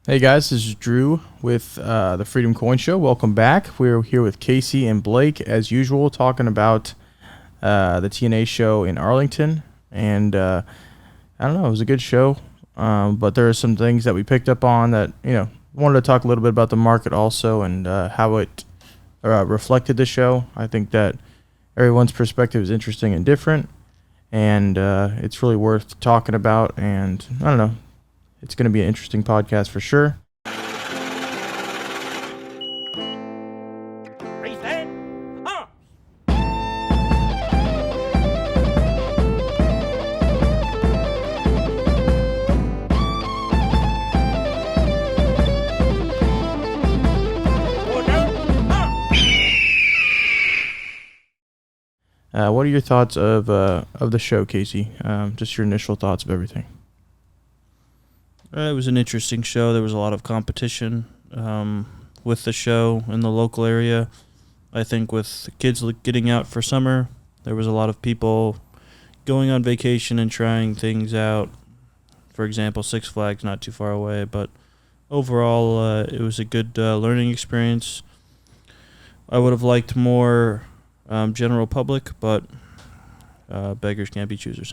Hey guys, this is Drew with the Freedom Coin Show. Welcome back. We're here with Casey and Blake as usual, talking about the TNA show in Arlington. And I don't know, it was a good show, but there are some things that we picked up on that wanted to talk a little bit about the market also and how it reflected the show. I think that everyone's perspective is interesting and different, and it's really worth talking about. And I don't know. It's going to be an interesting podcast for sure. Fri Sat. What are your thoughts of the show, Casey? Just your initial thoughts of everything. It was an interesting show. There was a lot of competition with the show in the local area. I think with the kids getting out for summer, there was a lot of people going on vacation and trying things out. For example, Six Flags not too far away. But overall, it was a good learning experience. I would have liked more general public, but beggars can't be choosers.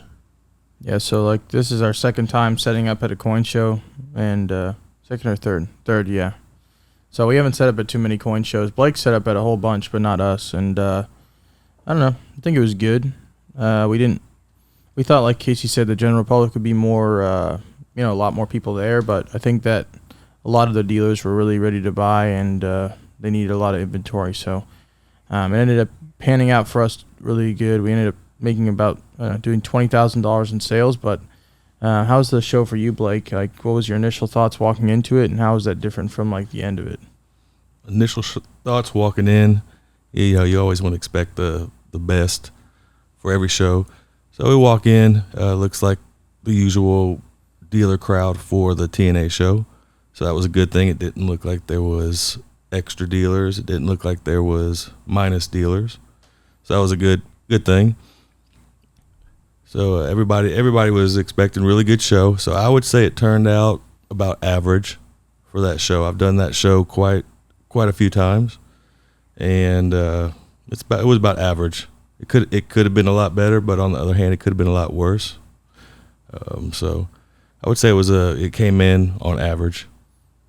Yeah, so this is our second time setting up at a coin show, and second or third? Third, yeah. So we haven't set up at too many coin shows. Blake set up at a whole bunch, but not us. And I don't know. I think it was good. We thought, like Casey said, the general public would be more, a lot more people there. But I think that a lot of the dealers were really ready to buy, and they needed a lot of inventory. So it ended up panning out for us really good. We ended up making about doing $20,000 in sales. But how's the show for you, Blake? What was your initial thoughts walking into it, and how was that different from the end of it? Initial thoughts walking in, you always want to expect the best for every show. So we walk in, looks like the usual dealer crowd for the TNA show. So that was a good thing. It didn't look like there was extra dealers. It didn't look like there was minus dealers. So that was a good thing. So everybody was expecting a really good show. So I would say it turned out about average for that show. I've done that show quite a few times, and it was about average. It could have been a lot better, but on the other hand, it could have been a lot worse. So I would say it came in on average.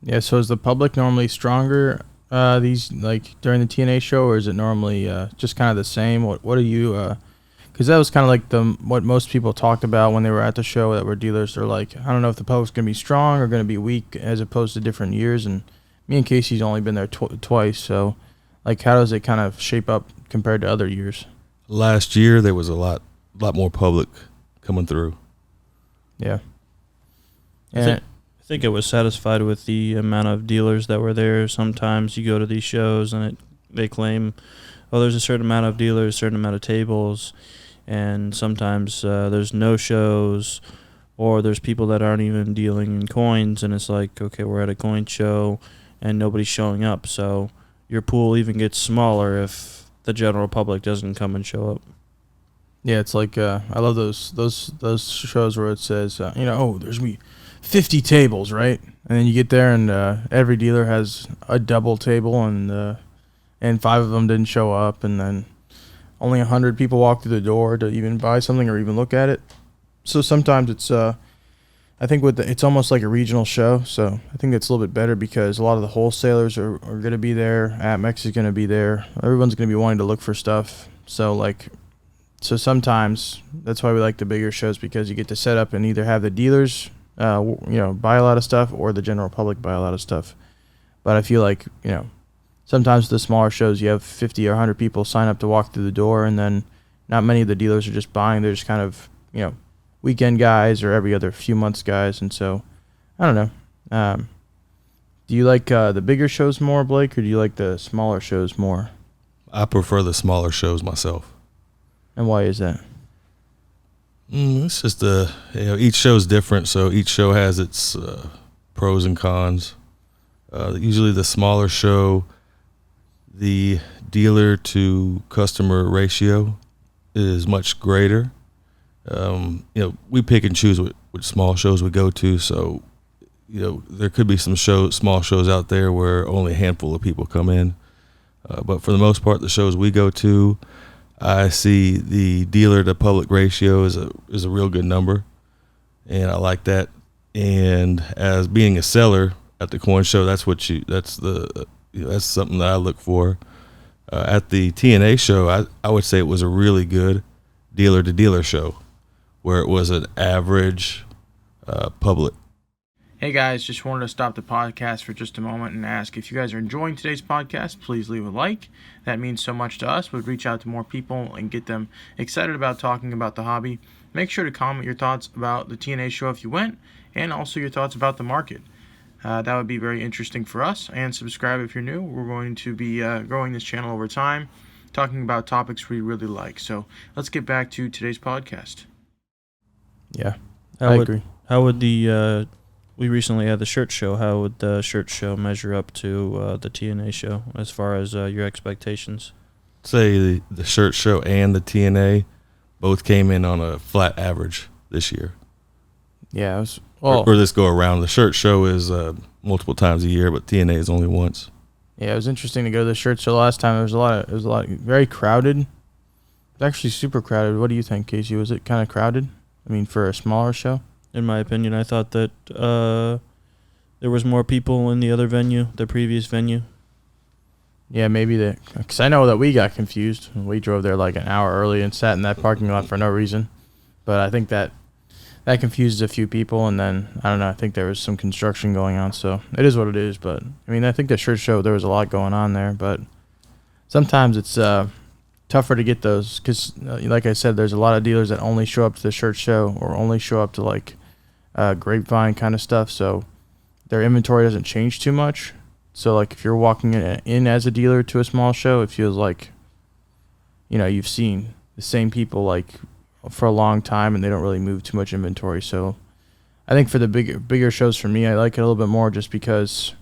Yeah. So is the public normally stronger during the TNA show, or is it normally just kind of the same? What are you? Because that was kind of what most people talked about when they were at the show that were dealers. They're like, I don't know if the public's going to be strong or going to be weak as opposed to different years. And me and Casey's only been there twice. So, how does it kind of shape up compared to other years? Last year, there was a lot more public coming through. Yeah. I think I was satisfied with the amount of dealers that were there. Sometimes you go to these shows and they claim, there's a certain amount of dealers, a certain amount of tables. And sometimes there's no shows, or there's people that aren't even dealing in coins, and it's like, okay, we're at a coin show and nobody's showing up. So your pool even gets smaller if the general public doesn't come and show up. Yeah, it's like I love those shows where it says, there's going to be 50 tables, right? And then you get there and every dealer has a double table, and 5 of them didn't show up, and then only 100 people walk through the door to even buy something or even look at it. So sometimes it's, I think it's almost like a regional show. So I think it's a little bit better because a lot of the wholesalers are going to be there. AtMex is going to be there. Everyone's going to be wanting to look for stuff. So sometimes that's why we like the bigger shows, because you get to set up and either have the dealers, buy a lot of stuff, or the general public buy a lot of stuff. But I feel like, sometimes the smaller shows, you have 50 or 100 people sign up to walk through the door, and then not many of the dealers are just buying. They're just kind of, weekend guys or every other few months guys. And so, I don't know. Do you like the bigger shows more, Blake, or do you like the smaller shows more? I prefer the smaller shows myself. And why is that? It's just each show's different, so each show has its pros and cons. Usually the smaller show, the dealer to customer ratio is much greater. We pick and choose which small shows we go to, so there could be some small shows out there where only a handful of people come in. But for the most part, the shows we go to, I see the dealer to public ratio is a real good number, and I like that. And as being a seller at the coin show, that's something that I look for. At the TNA show, I would say it was a really good dealer to dealer show, where it was an average public. Hey guys, just wanted to stop the podcast for just a moment and ask if you guys are enjoying today's podcast, please leave a like. That means so much to us. We'd reach out to more people and get them excited about talking about the hobby. Make sure to comment your thoughts about the TNA show if you went, and also your thoughts about the market. That would be very interesting for us. And subscribe if you're new. We're going to be growing this channel over time, talking about topics we really like. So let's get back to today's podcast. Yeah, I agree. How would we recently had the shirt show. How would the shirt show measure up to the TNA show as far as your expectations? Say the shirt show and the TNA both came in on a flat average this year. Yeah, or this go around. The shirt show is multiple times a year, but TNA is only once. Yeah, it was interesting to go to the shirt show last time. It was a lot very crowded. It was actually super crowded. What do you think, Casey? Was it kind of crowded? I mean, for a smaller show? In my opinion, I thought that there was more people in the other venue, the previous venue. Yeah, maybe because I know that we got confused. We drove there like an hour early and sat in that parking lot for no reason. But I think that confused a few people, and then, I don't know, I think there was some construction going on, so it is what it is. But, I mean, I think the shirt show, there was a lot going on there, but sometimes it's tougher to get those because, like I said, there's a lot of dealers that only show up to the shirt show or only show up to, like, grapevine kind of stuff, so their inventory doesn't change too much. So like if you're walking in as a dealer to a small show, it feels like you've seen the same people like for a long time and they don't really move too much inventory. So I think for the bigger shows, for me, I like it a little bit more just because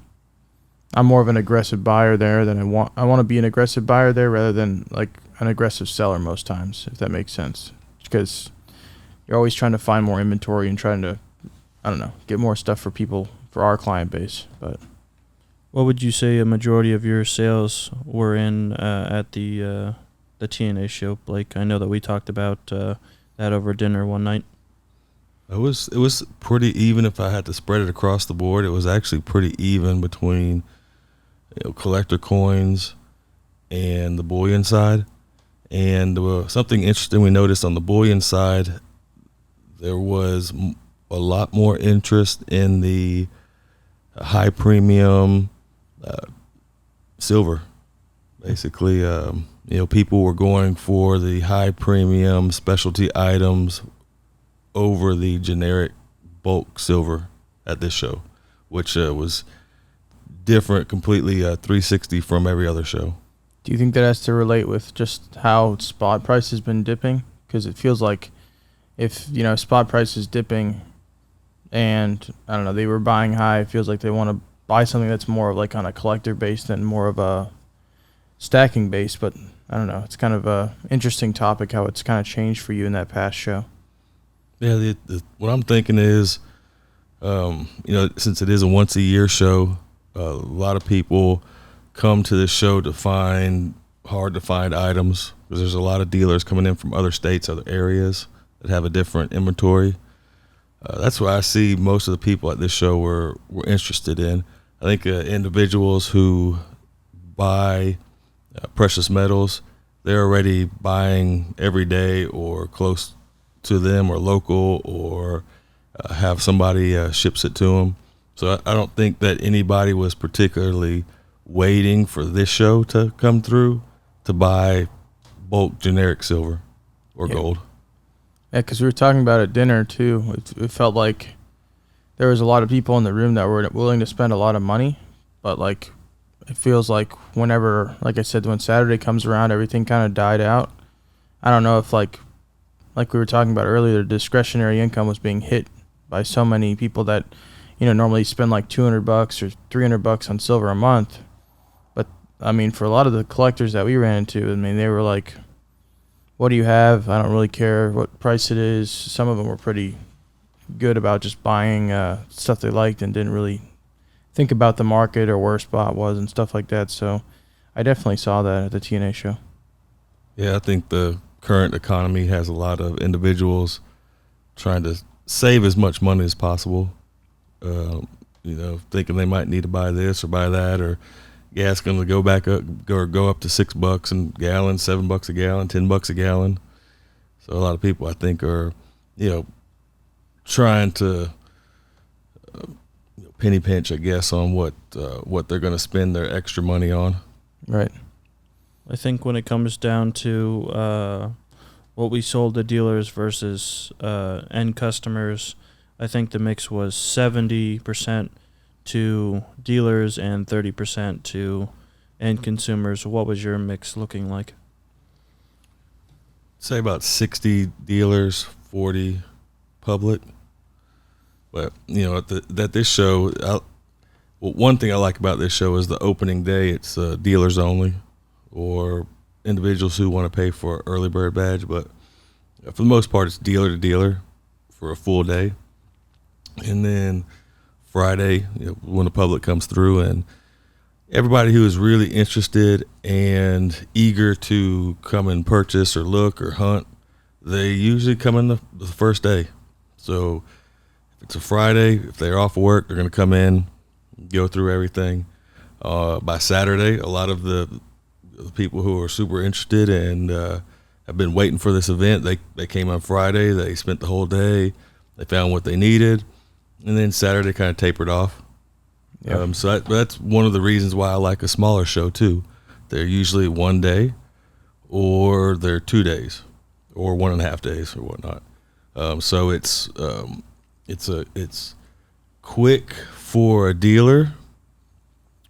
I'm more of an aggressive buyer there than I want to be an aggressive buyer there rather than like an aggressive seller most times, if that makes sense, because you're always trying to find more inventory and trying to, I don't know, get more stuff for people, for our client base. But what would you say a majority of your sales were in at the TNA show, Blake? I know that we talked about that over dinner one night. It was pretty even. If I had to spread it across the board, it was actually pretty even between collector coins and the bullion side. And something interesting we noticed on the bullion side, there was a lot more interest in the high premium silver. Basically, people were going for the high premium specialty items over the generic bulk silver at this show, which was different, completely 360 from every other show. Do you think that has to relate with just how spot price has been dipping? Because it feels like if spot price is dipping and I don't know, they were buying high, it feels like they want to buy something that's more like on a collector base than more of a stacking base. But I don't know, it's kind of a interesting topic how it's kind of changed for you in that past show. Yeah, what I'm thinking is, since it is a once a year show, a lot of people come to this show to find hard to find items because there's a lot of dealers coming in from other states, other areas that have a different inventory. That's what I see most of the people at this show were interested in. I think individuals who buy precious metals, they're already buying every day or close to them or local or have somebody ships it to them. So I don't think that anybody was particularly waiting for this show to come through to buy bulk generic silver or gold. Yeah, because we were talking about at dinner too. It felt like there was a lot of people in the room that were willing to spend a lot of money, but like it feels like whenever, like I said, when Saturday comes around, everything kind of died out. I don't know if like we were talking about earlier, discretionary income was being hit by so many people that normally spend like $200 or $300 on silver a month. But I mean, for a lot of the collectors that we ran into, I mean, they were like, what do you have? I don't really care what price it is. Some of them were pretty good about just buying stuff they liked and didn't really think about the market or where a spot was and stuff like that. So I definitely saw that at the TNA show. Yeah, I think the current economy has a lot of individuals trying to save as much money as possible. Thinking they might need to buy this or buy that, or gas going to go back up or go up to $6 a gallon, $7 a gallon, $10 a gallon. So a lot of people, I think, are trying to penny pinch, I guess, on what they're going to spend their extra money on. Right. I think when it comes down to what we sold to dealers versus end customers, I think the mix was 70% to dealers and 30% to end consumers. What was your mix looking like? Say about 60 dealers, 40 public. But, at this show, one thing I like about this show is the opening day. It's dealers only or individuals who want to pay for an early bird badge. But for the most part, it's dealer to dealer for a full day. And then Friday, when the public comes through, and everybody who is really interested and eager to come and purchase or look or hunt, they usually come in the first day. So if it's a Friday, if they're off work, they're going to come in, go through everything. By Saturday, a lot of the people who are super interested and have been waiting for this event, they came on Friday, they spent the whole day, they found what they needed. And then Saturday kind of tapered off. Yep. So that's one of the reasons why I like a smaller show too. They're usually one day, or they're 2 days, or 1.5 days, or whatnot. So it's quick for a dealer,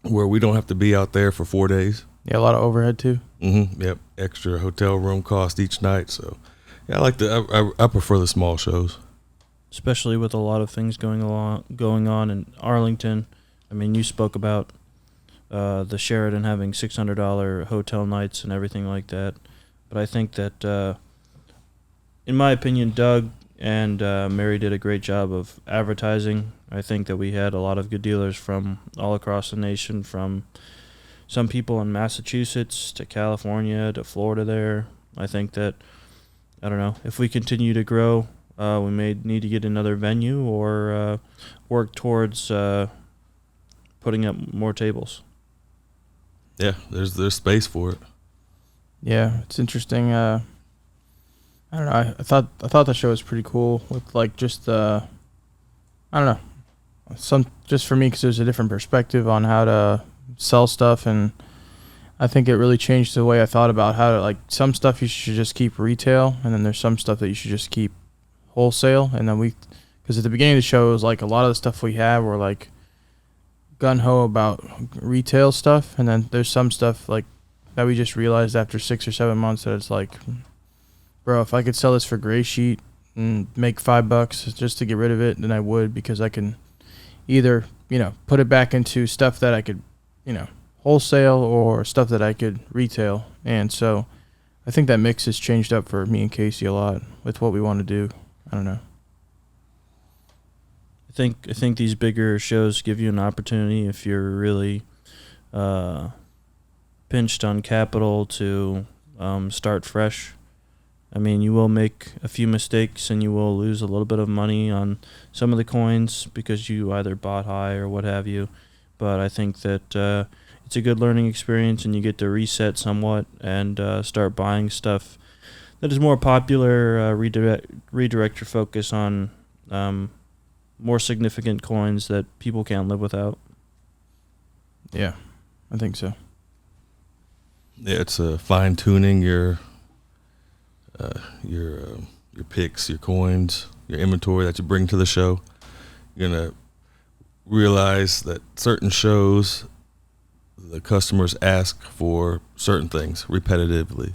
where we don't have to be out there for 4 days. Yeah, a lot of overhead too. Mm-hmm. Yep, extra hotel room cost each night. So yeah, I prefer the small shows. Especially with a lot of things going on in Arlington. I mean, you spoke about the Sheraton having $600 hotel nights and everything like that. But I think that, in my opinion, Doug and Mary did a great job of advertising. I think that we had a lot of good dealers from all across the nation, from some people in Massachusetts to California to Florida there. I think that, I don't know, if we continue to grow, we may need to get another venue or work towards putting up more tables. Yeah, there's space for it. Yeah, it's interesting. I don't know. I thought the show was pretty cool with just I don't know, just for me, because there's a different perspective on how to sell stuff, and I think it really changed the way I thought about how to some stuff you should just keep retail, and then there's some stuff that you should just keep wholesale. And then because at the beginning of the show, it was a lot of the stuff we have were gun-ho about retail stuff, and then there's some stuff that we just realized after 6 or 7 months that it's bro, if I could sell this for gray sheet and make $5 just to get rid of it, then I would, because I can either put it back into stuff that I could wholesale or stuff that I could retail. And so I think that mix has changed up for me and Casey a lot with what we want to do. I don't know. I think these bigger shows give you an opportunity, if you're really pinched on capital, to start fresh. I mean, you will make a few mistakes and you will lose a little bit of money on some of the coins because you either bought high or what have you. But I think that it's a good learning experience, and you get to reset somewhat and start buying stuff that is more popular, redirect your focus on more significant coins that people can't live without. Yeah, I think so. Yeah, it's fine-tuning your picks, your coins, your inventory that you bring to the show. You're gonna realize that certain shows, the customers ask for certain things repetitively.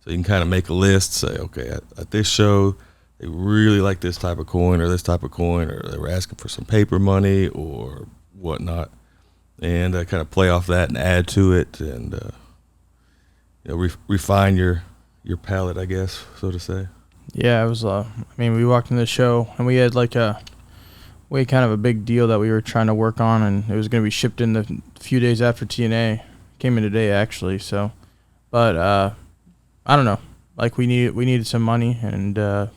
So you can kind of make a list, say, okay, at this show, they really like this type of coin or this type of coin, or they were asking for some paper money or whatnot, and kind of play off that and add to it, and refine your palette, I guess, so to say. Yeah, it was. I mean, we walked in the show and we had kind of a big deal that we were trying to work on, and it was going to be shipped in the few days after TNA. Came in today actually. So, but I don't know. Like we needed some money, and I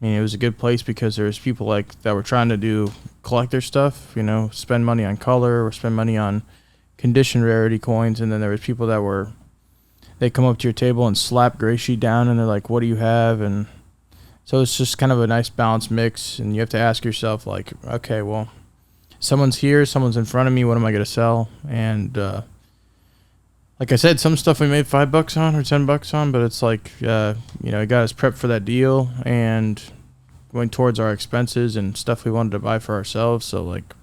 mean, it was a good place because there was people like that were trying to do collector stuff. You know, spend money on color or spend money on condition rarity coins, and then there was people that they come up to your table and slap gray sheet down, and they're like, "What do you have?" And so it's just kind of a nice balanced mix, and you have to ask yourself, like, okay, well, someone's here, someone's in front of me, what am I going to sell? And like I said, some stuff we made $5 on or $10 on, but it's like, it got us prepped for that deal and going towards our expenses and stuff we wanted to buy for ourselves. So, like,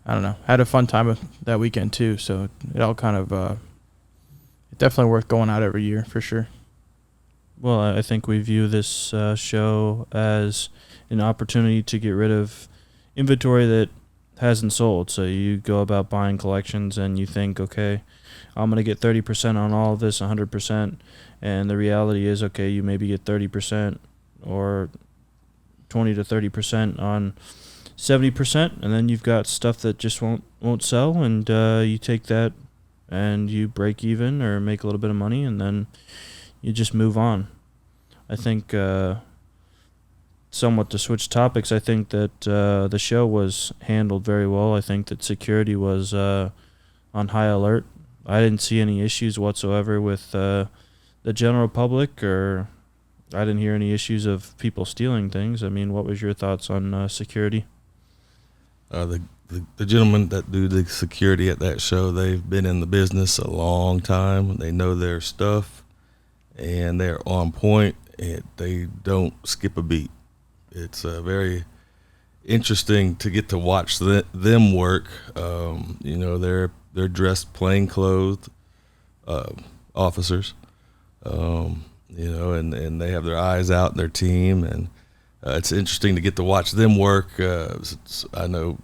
I don't know, had a fun time with that weekend too. So it all kind of, definitely worth going out every year for sure. Well, I think we view this show as an opportunity to get rid of inventory that hasn't sold. So you go about buying collections and you think, okay, I'm going to get 30% on all of this, 100%. And the reality is, okay, you maybe get 30% or 20 to 30% on 70%. And then you've got stuff that just won't sell. And you take that and you break even or make a little bit of money, and then you just move on. I think, somewhat to switch topics, I think that the show was handled very well. I think that security was on high alert. I didn't see any issues whatsoever with the general public, or I didn't hear any issues of people stealing things. I mean, what was your thoughts on security? The gentlemen that do the security at that show, they've been in the business a long time. They know their stuff, and they're on point, and they don't skip a beat. It's very interesting to get to watch them work. They're dressed plain clothed officers, and they have their eyes out in their team, and it's interesting to get to watch them work. I know,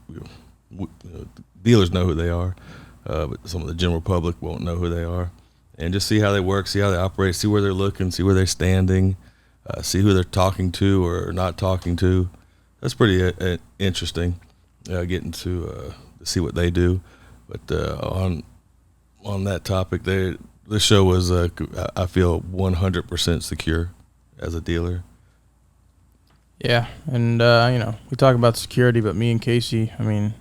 dealers know who they are, but some of the general public won't know who they are. And just see how they work, see how they operate, see where they're looking, see where they're standing, see who they're talking to or not talking to. That's pretty interesting, getting to see what they do. But on that topic, the show was, I feel, 100% secure as a dealer. Yeah, and we talk about security, but me and Casey, I mean,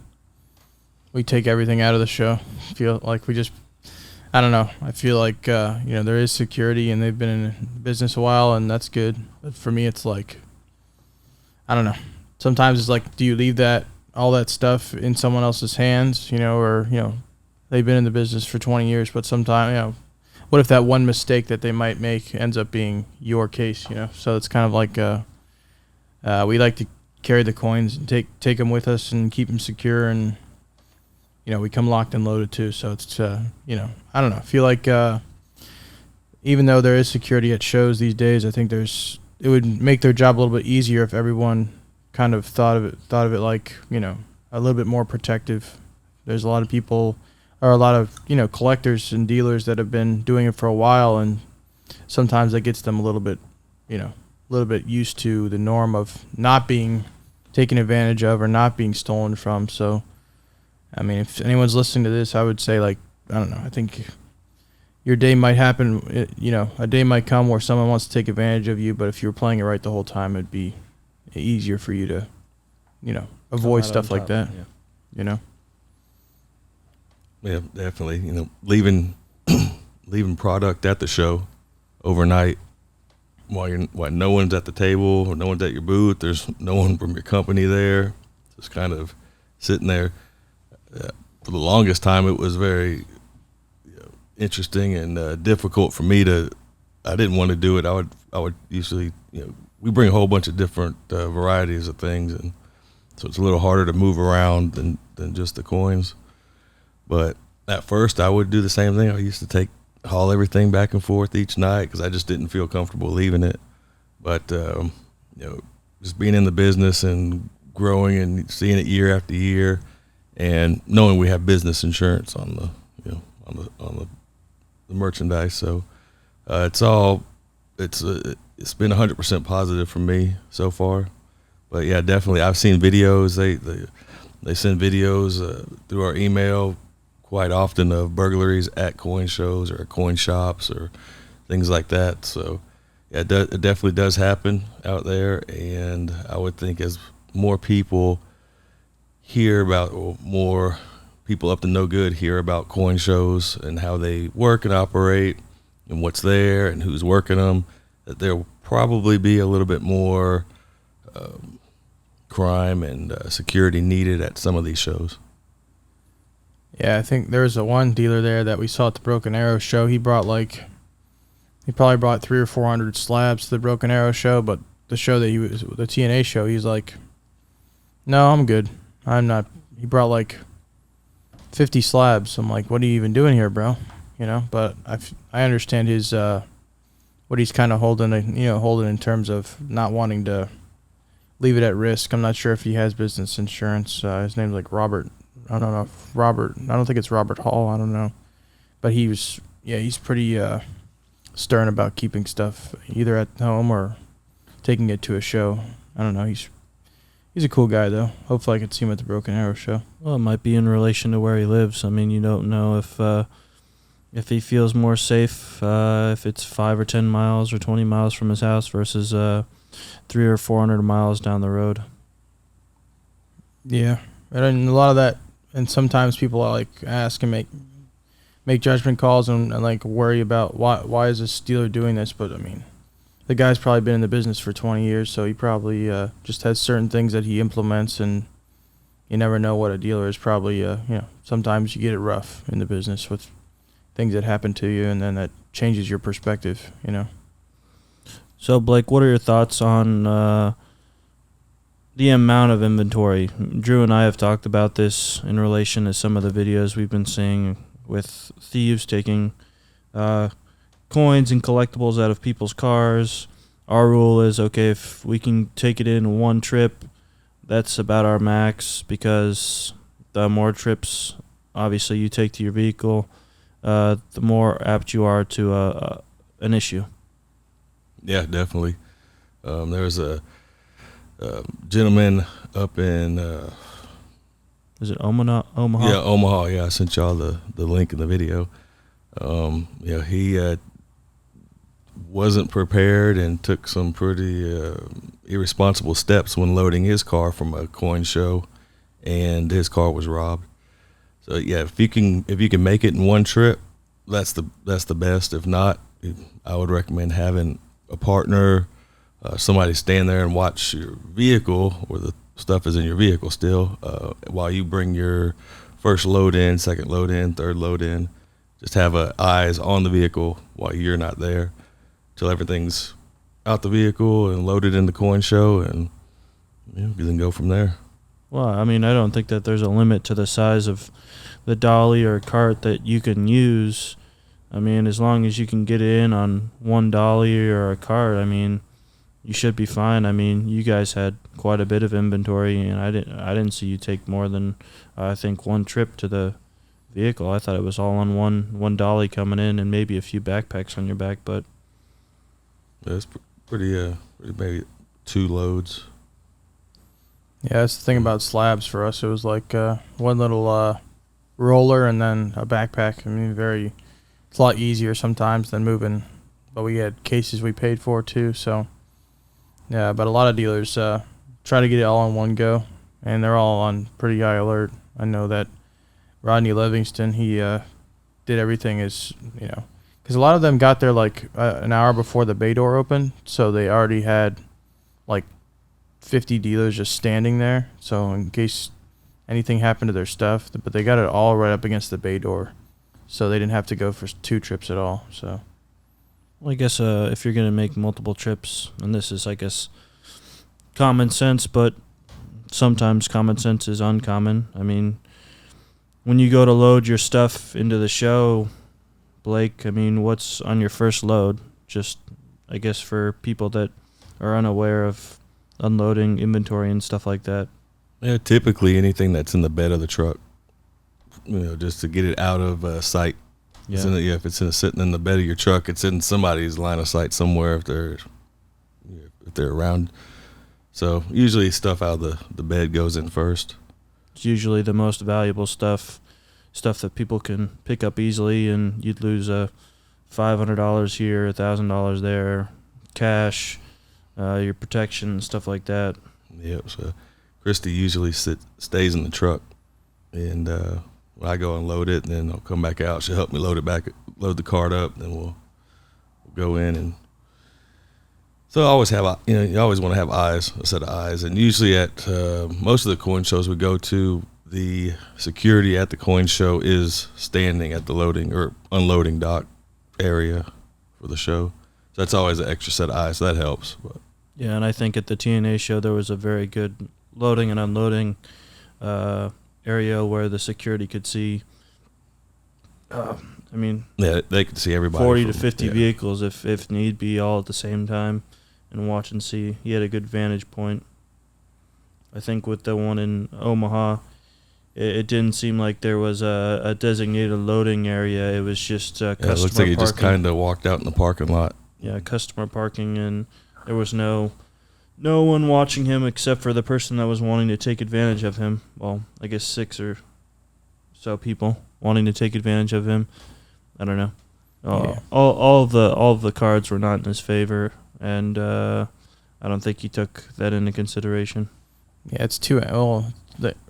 we take everything out of the show. Feel like I don't know. I feel like, there is security, and they've been in business a while, and that's good. But for me, it's like, I don't know. Sometimes it's like, do you leave all that stuff in someone else's hands, or they've been in the business for 20 years, but sometimes, what if that one mistake that they might make ends up being your case, So it's kind of like we like to carry the coins and take them with us and keep them secure, and we come locked and loaded too. So it's I don't know. I feel like even though there is security at shows these days, I think it would make their job a little bit easier if everyone kind of thought of it like a little bit more protective. There's a lot of people, or a lot of collectors and dealers that have been doing it for a while, and sometimes that gets them a little bit used to the norm of not being taken advantage of or not being stolen from. So, I mean, if anyone's listening to this, I would say, like, I don't know, I think your day might happen, a day might come where someone wants to take advantage of you, but if you were playing it right the whole time, it'd be easier for you to, avoid stuff like that, Yeah, definitely. Leaving product at the show overnight while no one's at the table or no one's at your booth, there's no one from your company there, just kind of sitting there. For the longest time, it was very interesting and difficult for me I didn't want to do it. I would usually, we bring a whole bunch of different varieties of things, and so it's a little harder to move around than just the coins. But at first, I would do the same thing. I used to haul everything back and forth each night because I just didn't feel comfortable leaving it. But just being in the business and growing and seeing it year after year, and knowing we have business insurance on the merchandise, so it's all it's been 100% positive for me so far. But yeah, definitely, I've seen videos. They send videos through our email quite often of burglaries at coin shows or coin shops or things like that. So yeah, it definitely does happen out there. And I would think as more people hear about, or more people up to no good hear about coin shows and how they work and operate and what's there and who's working them, that there'll probably be a little bit more crime and security needed at some of these shows. Yeah, I think there was a one dealer there that we saw at the Broken Arrow show. He probably brought 300 or 400 slabs to the Broken Arrow show, but the show that the TNA show, he's like, no, I'm good. I'm not. He brought like 50 slabs. I'm like, what are you even doing here, bro? You know, but I understand his what he's kind of holding in terms of not wanting to leave it at risk. I'm not sure if he has business insurance. His name's like Robert. I don't know if Robert. I don't think it's Robert Hall. I don't know, but he's pretty stern about keeping stuff either at home or taking it to a show. I don't know. He's a cool guy though. Hopefully, I could see him at the Broken Arrow show. Well, it might be in relation to where he lives. I mean, you don't know if he feels more safe if it's 5 or 10 miles or 20 miles from his house versus 300 or 400 miles down the road. Yeah, and a lot of that, and sometimes people like ask and make judgment calls and like worry about why is this dealer doing this, but I mean, the guy's probably been in the business for 20 years, so he probably just has certain things that he implements, and you never know what a dealer is probably. Sometimes you get it rough in the business with things that happen to you, and then that changes your perspective. So, Blake, what are your thoughts on the amount of inventory? Drew and I have talked about this in relation to some of the videos we've been seeing with thieves taking coins and collectibles out of people's cars. Our rule is, okay, if we can take it in one trip, that's about our max, because the more trips, obviously, you take to your vehicle, the more apt you are to an issue. Yeah, definitely. There was a gentleman up in... is it Omaha? Yeah, Omaha. Yeah, I sent y'all the link in the video. He wasn't prepared and took some pretty irresponsible steps when loading his car from a coin show, and his car was robbed. So yeah, if you can make it in one trip, that's the best. If not, I would recommend having a partner, somebody stand there and watch your vehicle, or the stuff is in your vehicle still, while you bring your first load in, second load in, third load in. Just have eyes on the vehicle while you're not there, till everything's out the vehicle and loaded in the coin show, and you can go from there. Well, I mean, I don't think that there's a limit to the size of the dolly or cart that you can use. I mean, as long as you can get it in on one dolly or a cart, I mean, you should be fine. I mean, you guys had quite a bit of inventory, and I didn't see you take more than, I think, one trip to the vehicle. I thought it was all on one dolly coming in, and maybe a few backpacks on your back, but yeah, it's pretty maybe 2 loads. Yeah, that's the thing about slabs for us. It was like one little roller and then a backpack. I mean, it's a lot easier sometimes than moving, but we had cases we paid for too, so yeah. But a lot of dealers try to get it all in one go, and they're all on pretty high alert. I know that Rodney Livingston, he did everything because a lot of them got there like an hour before the bay door opened, so they already had like 50 dealers just standing there, so in case anything happened to their stuff, but they got it all right up against the bay door, so they didn't have to go for 2 trips at all. So, well, I guess if you're going to make multiple trips, and this is, I guess, common sense, but sometimes common sense is uncommon. I mean, when you go to load your stuff into the show, Blake, I mean, what's on your first load? Just, I guess, for people that are unaware of unloading inventory and stuff like that. Yeah, typically anything that's in the bed of the truck, just to get it out of sight It's if it's sitting in the bed of your truck, it's in somebody's line of sight somewhere if they're around. So usually stuff out of the bed goes in first. It's usually the most valuable stuff that people can pick up easily, and you'd lose $500 here, $1,000 there, cash, your protection, stuff like that. Yep. So Christy usually stays in the truck, and when I go unload it, and then I'll come back out. She'll help me load the cart up, then we'll go in. And so I always have, you always want to have a set of eyes. And usually at most of the coin shows we go to, the security at the coin show is standing at the loading or unloading dock area for the show. So that's always an extra set of eyes, so that helps. But yeah, and I think at the TNA show there was a very good loading and unloading area where the security could see. Yeah, they could see everybody. 40 to 50 vehicles if need be, all at the same time, and watch and see. He had a good vantage point. I think with the one in Omaha, it didn't seem like there was a designated loading area. It was just customer parking. It looks like he just kind of walked out in the parking lot. Yeah, customer parking, and there was no one watching him except for the person that was wanting to take advantage of him. Well, I guess 6 or so people wanting to take advantage of him. I don't know. All of the cards were not in his favor, and I don't think he took that into consideration. Yeah, it's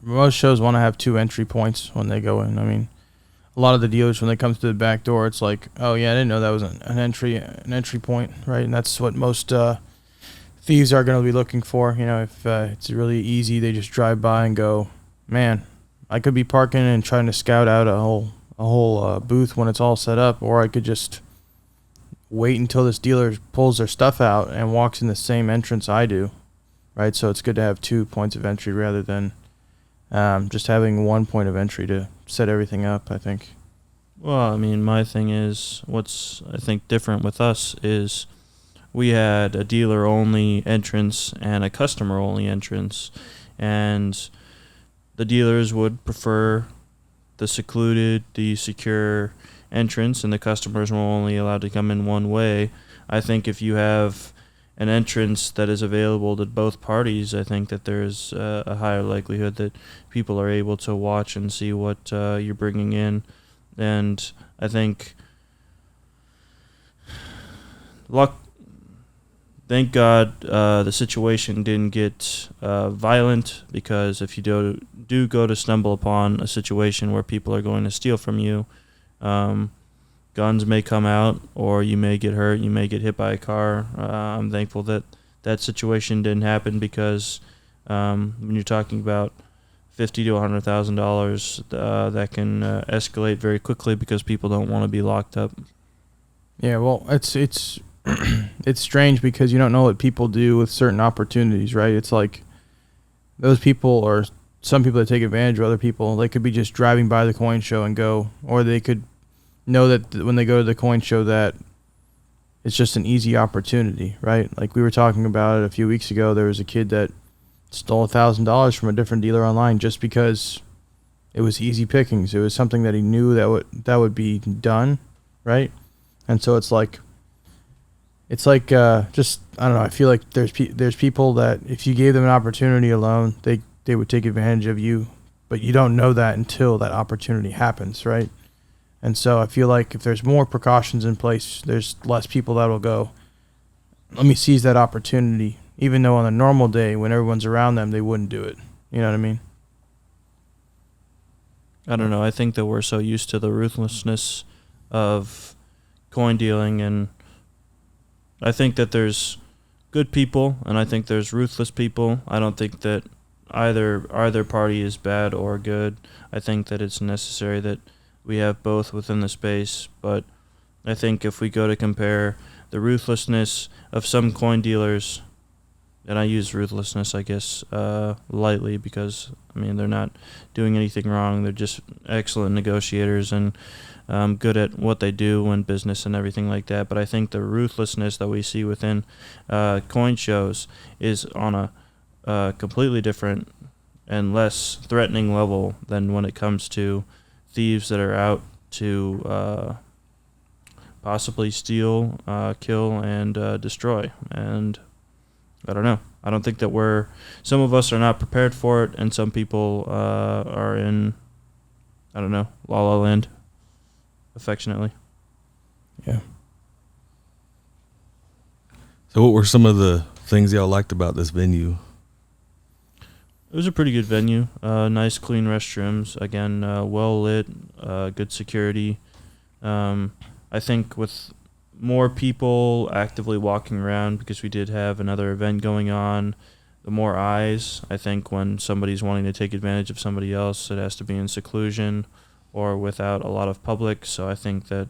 most shows want to have 2 entry points when they go in. I mean, a lot of the dealers, when they come to the back door, it's like, oh yeah, I didn't know that was an entry point, right? And that's what most thieves are going to be looking for. You know, if it's really easy, they just drive by and go, man, I could be parking and trying to scout out a whole booth when it's all set up, or I could just wait until this dealer pulls their stuff out and walks in the same entrance I do, right? So it's good to have 2 points of entry rather than just having 1 point of entry to set everything up, I think. Well, I mean, my thing is, what's I think different with us is we had a dealer-only entrance and a customer-only entrance, and the dealers would prefer the secluded, the secure entrance, and the customers were only allowed to come in one way. I think if you have an entrance that is available to both parties, I think that there's a higher likelihood that people are able to watch and see what you're bringing in. And I think thank God the situation didn't get violent, because if you do go to stumble upon a situation where people are going to steal from you, guns may come out, or you may get hurt, you may get hit by a car. I'm thankful that situation didn't happen, because when you're talking about $50,000 to $100,000, that can escalate very quickly because people don't want to be locked up. Yeah, well, it's it's strange because you don't know what people do with certain opportunities, right? It's like those people, or some people that take advantage of other people, they could be just driving by the coin show and go, or they could know that when they go to the coin show that it's just an easy opportunity, right? Like we were talking about it a few weeks ago, there was a kid that stole $1,000 from a different dealer online just because it was easy pickings. It was something that he knew that would be done, right? And so it's like just, I don't know, I feel like there's people that if you gave them an opportunity alone, they would take advantage of you, but you don't know that until that opportunity happens, right? And so I feel like if there's more precautions in place, there's less people that will go, let me seize that opportunity, even though on a normal day when everyone's around them, they wouldn't do it. You know what I mean? I don't know. I think that we're so used to the ruthlessness of coin dealing, and I think that there's good people and I think there's ruthless people. I don't think that either party is bad or good. I think that it's necessary that we have both within the space, but I think if we go to compare the ruthlessness of some coin dealers, and I use ruthlessness, I guess, lightly, because, I mean, they're not doing anything wrong. They're just excellent negotiators and good at what they do in business and everything like that. But I think the ruthlessness that we see within coin shows is on a completely different and less threatening level than when it comes to thieves that are out to possibly steal, kill, and destroy. And I don't know. I don't think that some of us are not prepared for it, and some people are in, I don't know, la la land, affectionately. Yeah. So what were some of the things y'all liked about this venue? It was a pretty good venue. Nice, clean restrooms. Again, well lit, good security. I think with more people actively walking around, because we did have another event going on, the more eyes. I think when somebody's wanting to take advantage of somebody else, it has to be in seclusion or without a lot of public. So I think that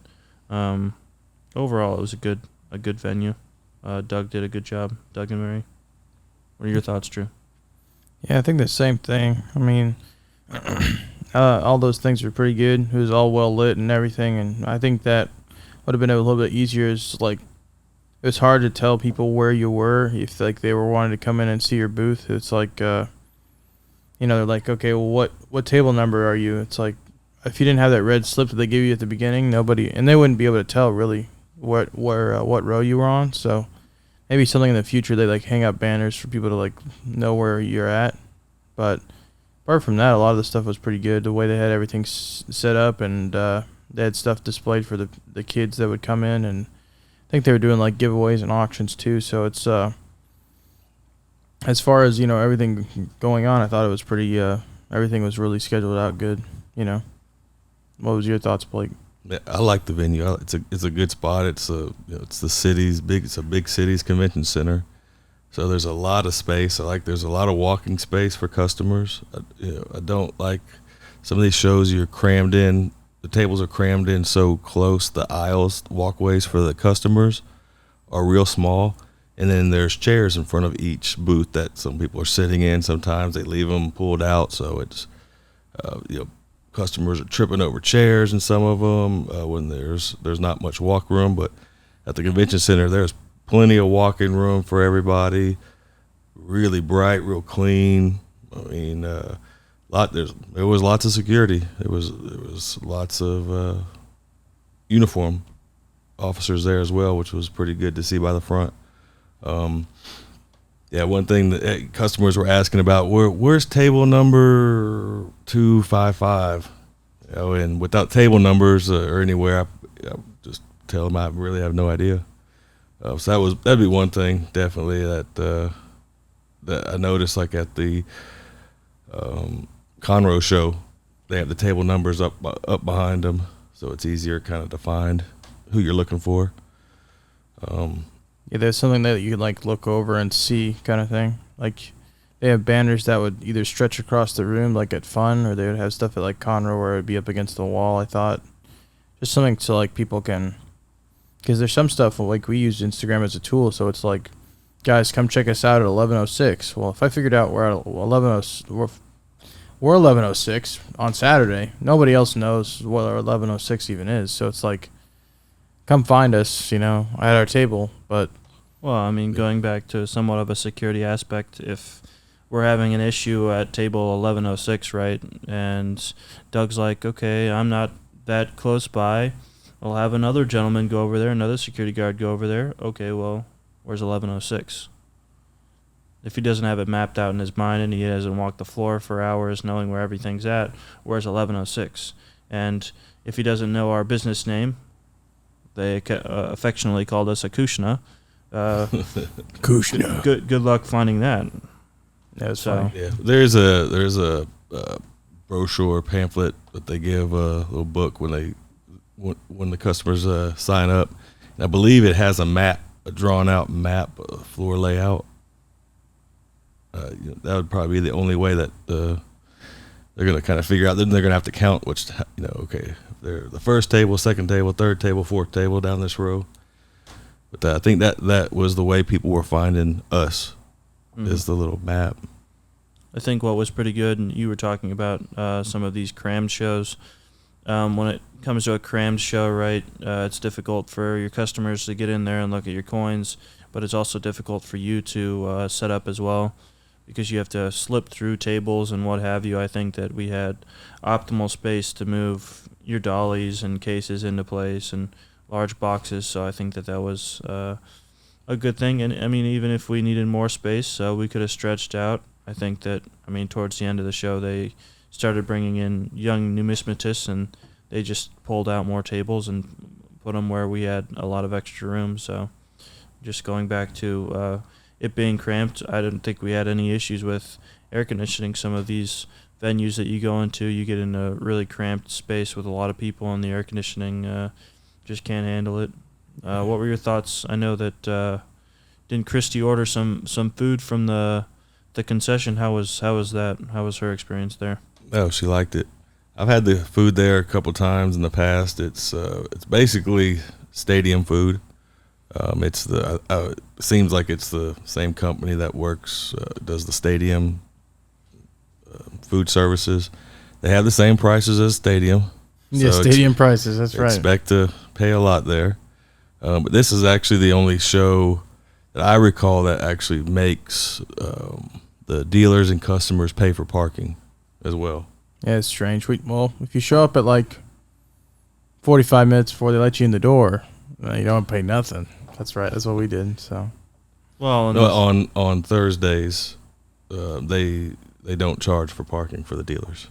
overall it was a good venue. Doug did a good job. Doug and Mary. What are your thoughts, Drew? Yeah, I think the same thing. I mean, all those things were pretty good. It was all well lit and everything, and I think that would have been a little bit easier. Is like it was hard to tell people where you were if like they were wanting to come in and see your booth. It's like they're like, okay, well, what table number are you? It's like if you didn't have that red slip that they gave you at the beginning, and they wouldn't be able to tell really what row you were on. So maybe something in the future they like hang up banners for people to like know where you're at. But apart from that, a lot of the stuff was pretty good. The way they had everything set up, and they had stuff displayed for the kids that would come in, and I think they were doing like giveaways and auctions too. So it's as far as everything going on, I thought it was pretty. Everything was really scheduled out good. What was your thoughts, Blake? Yeah, I like the venue. It's a good spot. It's the city's big. It's a big city's convention center, so there's a lot of space. There's a lot of walking space for customers. I don't like some of these shows you're crammed in. The tables are crammed in so close. The aisles, walkways for the customers are real small, and then there's chairs in front of each booth that some people are sitting in. Sometimes they leave them pulled out, so it's customers are tripping over chairs in some of them when there's not much walk room. But at the convention center, there's plenty of walking room for everybody. Really bright, real clean. I mean, there was lots of security. There was lots of uniform officers there as well, which was pretty good to see by the front. One thing that customers were asking about, where's table number 255? And without table numbers or anywhere, I just tell them I really have no idea. So that'd be one thing definitely that I noticed, like at the Conroe show, they have the table numbers up behind them, so it's easier kind of to find who you're looking for. Yeah, there's something that you could like look over and see, kind of thing. Like they have banners that would either stretch across the room, like at Fun, or they would have stuff at like Conroe where it would be up against the wall. I thought just something so like people can, because there's some stuff like we use Instagram as a tool, so it's like, guys, come check us out at 11:06. Well, if I figured out we're at 11:06 on Saturday, nobody else knows what our 11:06 even is. So it's like, come find us, at our table. But well, I mean, going back to somewhat of a security aspect, if we're having an issue at table 11:06, right, and Doug's like, okay, I'm not that close by, I'll have another gentleman go over there, another security guard go over there. Okay, well, where's 11:06? If he doesn't have it mapped out in his mind and he hasn't walked the floor for hours knowing where everything's at, where's 11:06? And if he doesn't know our business name, they affectionately called us a Kushna. Kushna. Good luck finding that. That's funny. Yeah, there's a brochure pamphlet that they give, a little book when the customers sign up. And I believe it has a drawn out map, floor layout. That would probably be the only way that they're going to kind of figure out. Then they're going to have to count which, okay, they're the first table, second table, third table, fourth table down this row. But I think that was the way people were finding us, is the little map. I think what was pretty good, and you were talking about some of these crammed shows. When it comes to a crammed show, right, it's difficult for your customers to get in there and look at your coins, but it's also difficult for you to set up as well, because you have to slip through tables and what have you. I think that we had optimal space to move your dollies and cases into place, and large boxes. So I think that was a good thing. And I mean, even if we needed more space, we could have stretched out. I think that, I mean, towards the end of the show, they started bringing in young numismatists, and they just pulled out more tables and put them where we had a lot of extra room. So just going back to it being cramped, I didn't think we had any issues with air conditioning. Some of these venues that you go into, you get in a really cramped space with a lot of people, and the air conditioning just can't handle it. What were your thoughts? I know that didn't Christy order some food from the concession? How was that? How was her experience there? Oh, she liked it. I've had the food there a couple times in the past. It's basically stadium food. It seems like it's the same company that does the stadium food services. They have the same prices as stadium. Yeah, stadium prices. That's right. Expect to pay a lot there. But this is actually the only show that I recall that actually makes the dealers and customers pay for parking as well. Yeah, it's strange. Well, if you show up at like 45 minutes before they let you in the door, you don't pay nothing. That's right. That's what we did. So, well, on Thursdays, they don't charge for parking for the dealers.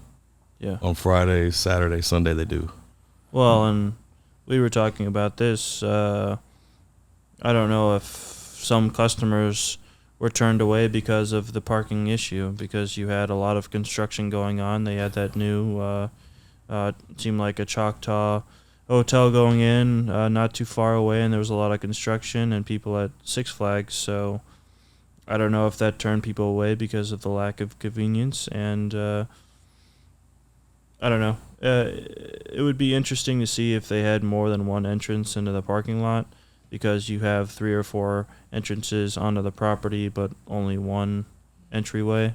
Yeah. On Friday, Saturday, Sunday, they do. Well, and we were talking about this. I don't know if some customers were turned away because of the parking issue, because you had a lot of construction going on. They had that new, seemed like a Choctaw hotel going in, not too far away, and there was a lot of construction and people at Six Flags. So I don't know if that turned people away because of the lack of convenience. And I don't know. It would be interesting to see if they had more than one entrance into the parking lot, because you have 3 or 4 entrances onto the property, but only one entryway.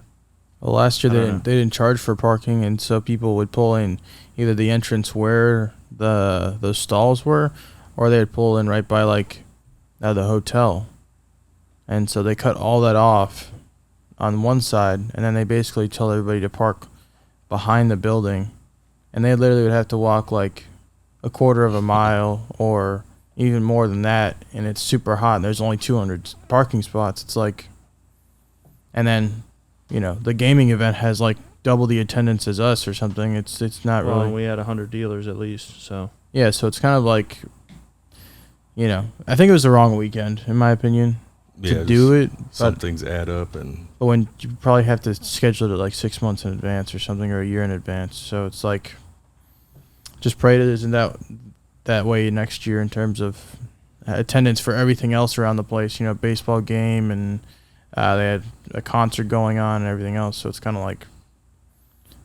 Well, last year they didn't charge for parking, and so people would pull in either the entrance where those stalls were, or they'd pull in right by the hotel. And so they cut all that off on one side, and then they basically tell everybody to park behind the building, and they literally would have to walk like a quarter of a mile or even more than that, and it's super hot, and there's only 200 parking spots. It's like, and then, the gaming event has like double the attendance as us or something. It's not really. Well, we had 100 dealers at least, so. Yeah, so it's kind of like, I think it was the wrong weekend, in my opinion, to do it. Some things add up, but when you probably have to schedule it like 6 months in advance or something, or a year in advance. So it's like, just pray it isn't that way next year in terms of attendance for everything else around the place. Baseball game, and they had a concert going on and everything else. So it's kind of like,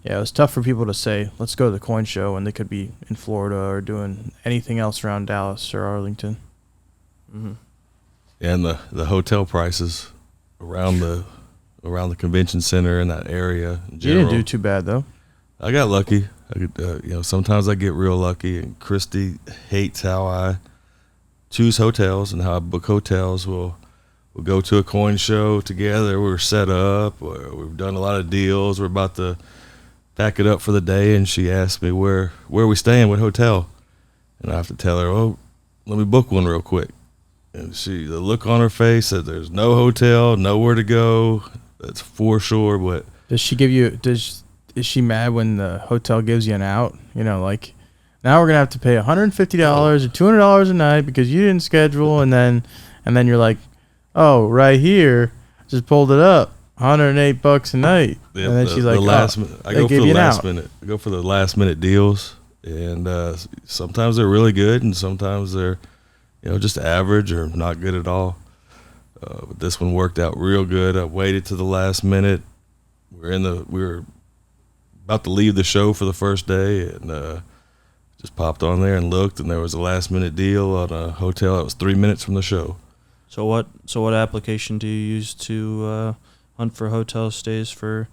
yeah, it was tough for people to say, let's go to the coin show, and they could be in Florida or doing anything else around Dallas or Arlington. Mm-hmm. And the hotel prices around the convention center in that area. In general, you didn't do too bad though. I got lucky. Sometimes I get real lucky, and Christy hates how I choose hotels and how I book hotels. We'll go to a coin show together. We're set up. We've done a lot of deals. We're about to pack it up for the day, and she asked me where we staying, what hotel, and I have to tell her, oh, let me book one real quick. And the look on her face said there's no hotel, nowhere to go. That's for sure. But does she give you? Is she mad when the hotel gives you an out? Now we're gonna have to pay $150 or $200 a night because you didn't schedule, and then you're like, oh, right here, just pulled it up, $108 a night, and then she's like, I go for the last minute deals, and sometimes they're really good, and sometimes they're just average or not good at all. But this one worked out real good. I waited to the last minute. We were about to leave the show for the first day, and just popped on there and looked, and there was a last minute deal on a hotel that was 3 minutes from the show. So what application do you use to hunt for hotel stays for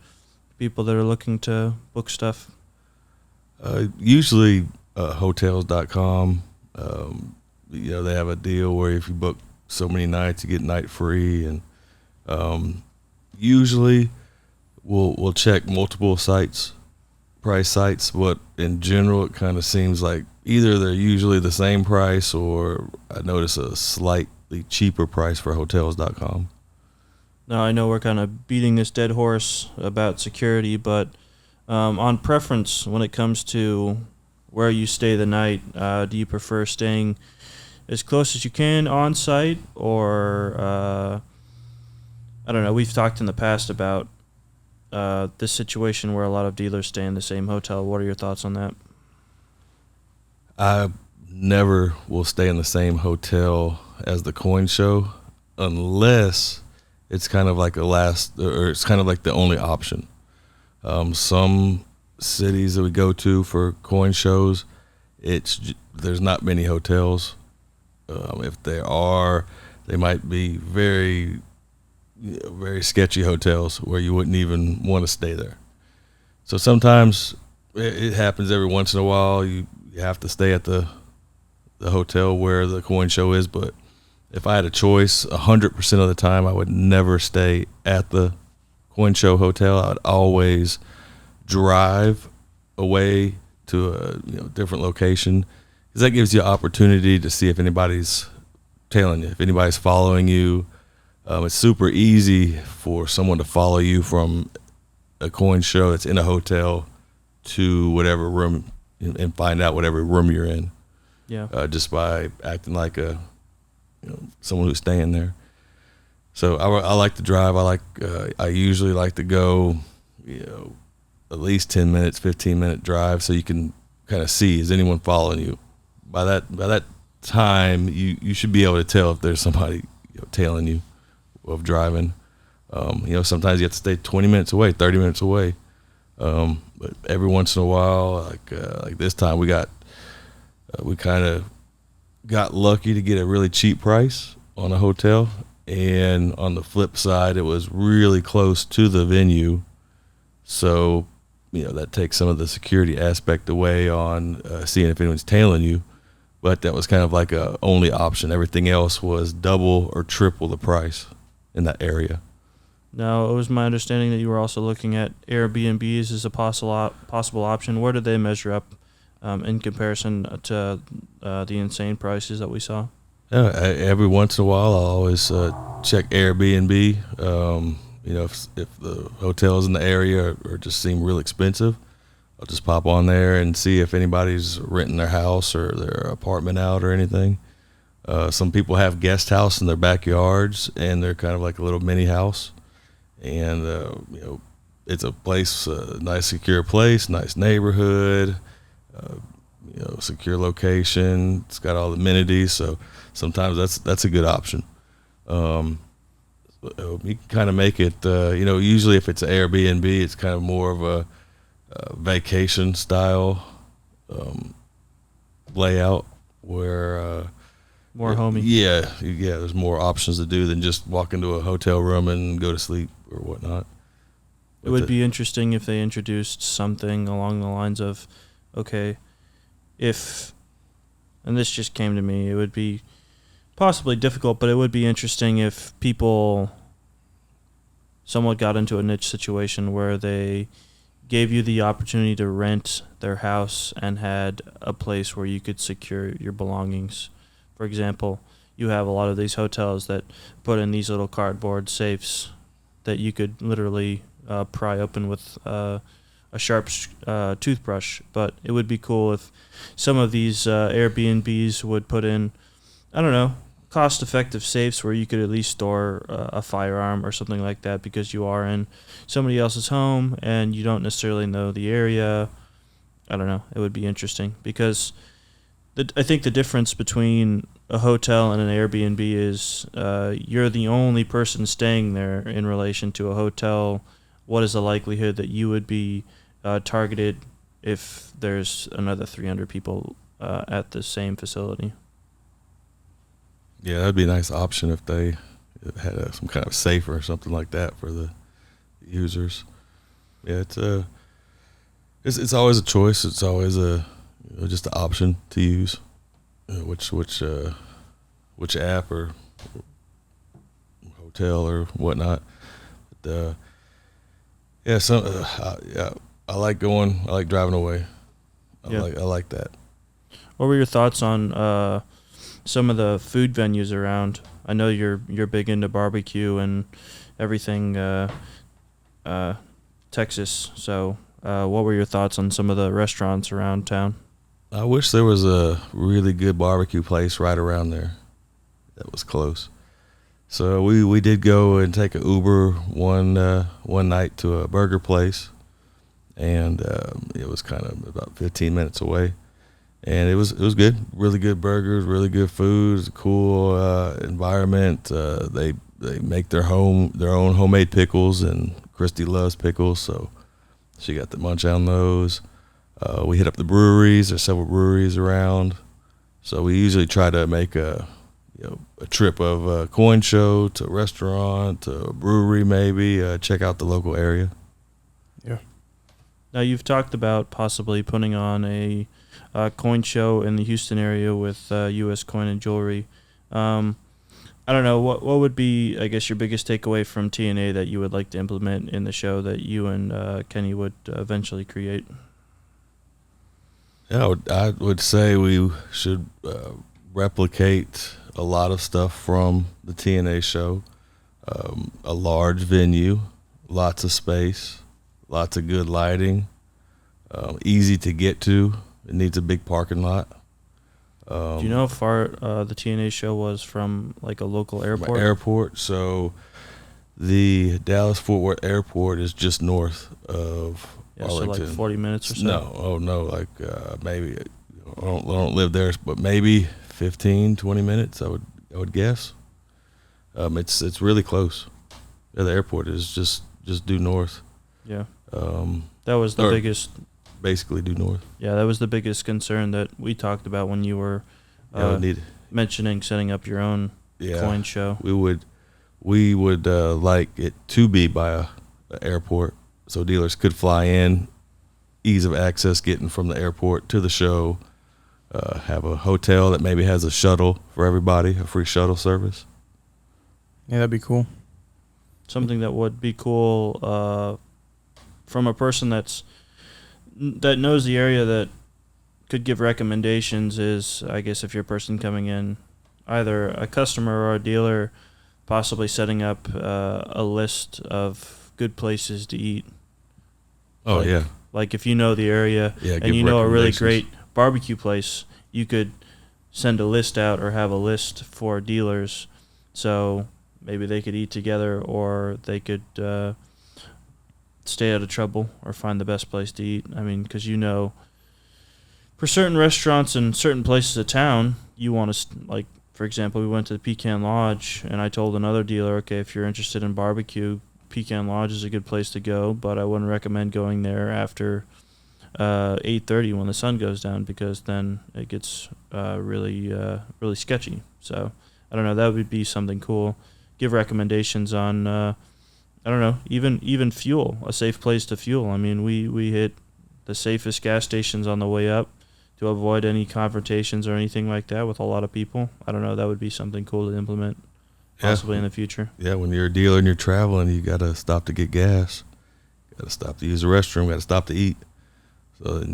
people that are looking to book stuff? Usually hotels.com. They have a deal where if you book so many nights, you get night free, and usually we'll check multiple price sites. What in general, it kind of seems like either they're usually the same price, or I notice a slightly cheaper price for hotels.com. Now, I know we're kind of beating this dead horse about security, but on preference when it comes to where you stay the night, do you prefer staying as close as you can on site, or I don't know, we've talked in the past about this situation where a lot of dealers stay in the same hotel. What are your thoughts on that? I never will stay in the same hotel as the coin show unless it's kind of like it's kind of like the only option. Some cities that we go to for coin shows, there's not many hotels. If there are, they might be very, very sketchy hotels where you wouldn't even want to stay there. So sometimes it happens every once in a while. You have to stay at the hotel where the coin show is, but if I had a choice, 100% of the time, I would never stay at the coin show hotel. I would always drive away to a different location, because that gives you an opportunity to see if anybody's tailing you, if anybody's following you. It's super easy for someone to follow you from a coin show that's in a hotel to whatever room and find out whatever room you're in. Yeah. Just by acting like someone who's staying there. So I like to drive. I usually like to go, at least 10 minutes, 15-minute drive, so you can kind of see, is anyone following you? By that time, you should be able to tell if there's somebody tailing you of driving. Sometimes you have to stay 20 minutes away, 30 minutes away. But every once in a while, like this time, we kind of got lucky to get a really cheap price on a hotel, and on the flip side, it was really close to the venue, so that takes some of the security aspect away on seeing if anyone's tailing you. But that was kind of like a only option. Everything else was double or triple the price in that area. Now, it was my understanding that you were also looking at Airbnbs as a possible option. Where did they measure up in comparison to the insane prices that we saw? Yeah, every once in a while, I'll always check Airbnb. If the hotels in the area or just seem real expensive, I'll just pop on there and see if anybody's renting their house or their apartment out or anything. Some people have guest house in their backyards, and they're kind of like a little mini house. And it's a place, a nice secure place, nice neighborhood, secure location. It's got all the amenities, so sometimes that's a good option. You can kind of make it, usually if it's an Airbnb, it's kind of more of a vacation style layout where more homey. Yeah, there's more options to do than just walk into a hotel room and go to sleep or whatnot. It would be interesting if they introduced something along the lines of, okay, and this just came to me, it would be possibly difficult, but it would be interesting if people somewhat got into a niche situation where they gave you the opportunity to rent their house and had a place where you could secure your belongings. For example, you have a lot of these hotels that put in these little cardboard safes that you could literally pry open with a sharp toothbrush. But it would be cool if some of these Airbnbs would put in, I don't know, cost-effective safes where you could at least store a firearm or something like that, because you are in somebody else's home and you don't necessarily know the area. I don't know. It would be interesting, because I think the difference between a hotel and an Airbnb is you're the only person staying there in relation to a hotel. What is the likelihood that you would be targeted if there's another 300 people at the same facility? Yeah, that'd be a nice option if they had some kind of safe or something like that for the users. Yeah, it's always a choice. It's always just an option to use, which app or hotel or whatnot. But I like driving away. Yeah. I like that. What were your thoughts on some of the food venues around? I know you're big into barbecue and everything Texas. So what were your thoughts on some of the restaurants around town? I wish there was a really good barbecue place right around there that was close. So we did go and take an Uber one night to a burger place, and it was kind of about 15 minutes away, and it was good, really good burgers, really good food. It was a cool environment. They make their own homemade pickles, and Christy loves pickles, so she got to munch on those. We hit up the breweries. There's several breweries around, so we usually try to make a trip of a coin show to a restaurant to a brewery, maybe check out the local area. Yeah. Now you've talked about possibly putting on a coin show in the Houston area with U.S. Coin and Jewelry. I don't know, what would be, I guess, your biggest takeaway from TNA that you would like to implement in the show that you and Kenny would eventually create? Yeah, I would say we should replicate a lot of stuff from the TNA show. A large venue, lots of space, lots of good lighting, easy to get to. It needs a big parking lot. Do you know how far the TNA show was from like a local airport? Airport. So the Dallas-Fort Worth Airport is just north of Arlington. So like 40 minutes or so? No, like maybe, I don't live there, but maybe 15, 20 minutes, I would guess. It's really close. Yeah, the airport is just due north. Yeah. That was the biggest. Basically due north. Yeah, that was the biggest concern that we talked about when you were mentioning setting up your own coin show. We would like it to be by a airport, so dealers could fly in, ease of access getting from the airport to the show. Have a hotel that maybe has a shuttle for everybody, a free shuttle service. Yeah, that'd be cool. Something that would be cool from a person that knows the area that could give recommendations is, I guess, if you're a person coming in, either a customer or a dealer, possibly setting up a list of good places to eat. Oh, yeah. Like if you know the area and you know a really great barbecue place, you could send a list out or have a list for dealers, so maybe they could eat together, or they could stay out of trouble or find the best place to eat. I mean, because for certain restaurants and certain places of town, you want to, like, for example, we went to the Pecan Lodge, and I told another dealer, okay, if you're interested in barbecue, Pecan Lodge is a good place to go, but I wouldn't recommend going there after 8:30 when the sun goes down, because then it gets really sketchy. So I don't know, that would be something cool. Give recommendations on I don't know, even fuel, a safe place to fuel. I mean, we hit the safest gas stations on the way up to avoid any confrontations or anything like that with a lot of people. I don't know, that would be something cool to implement possibly in the future. Yeah, when you're a dealer and you're traveling, you got to stop to get gas. Got to stop to use the restroom, got to stop to eat. So,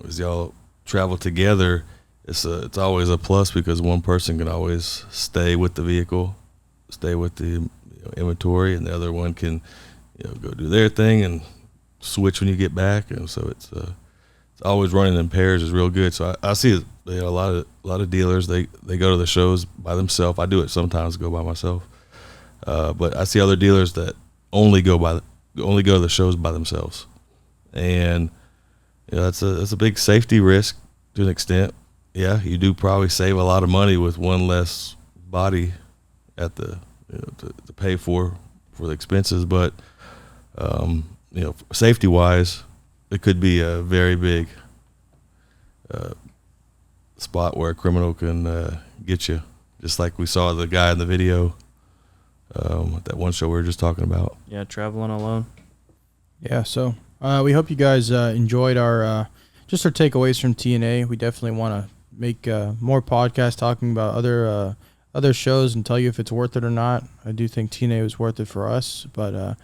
as y'all travel together, it's always a plus, because one person can always stay with the vehicle, stay with the inventory, and the other one can go do their thing and switch when you get back. And so it's always running in pairs is real good. So I see a lot of dealers, they go to the shows by themselves. I do it sometimes, go by myself, but I see other dealers that only go to the shows by themselves, and that's a big safety risk to an extent. Yeah, you do probably save a lot of money with one less body at the to pay for the expenses, but safety wise, it could be a very big spot where a criminal can get you, just like we saw the guy in the video at that one show we were just talking about. Yeah, traveling alone. Yeah, so we hope you guys enjoyed our just our takeaways from TNA. We definitely want to make more podcasts talking about other shows and tell you if it's worth it or not. I do think TNA was worth it for us, but if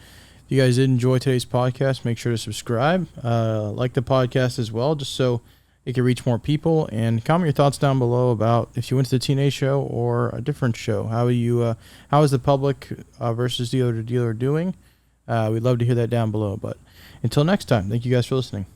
you guys did enjoy today's podcast, make sure to subscribe, like the podcast as well, just so it can reach more people. And comment your thoughts down below about if you went to the TNA show or a different show. How is the public versus dealer to dealer doing? We'd love to hear that down below. But until next time, thank you guys for listening.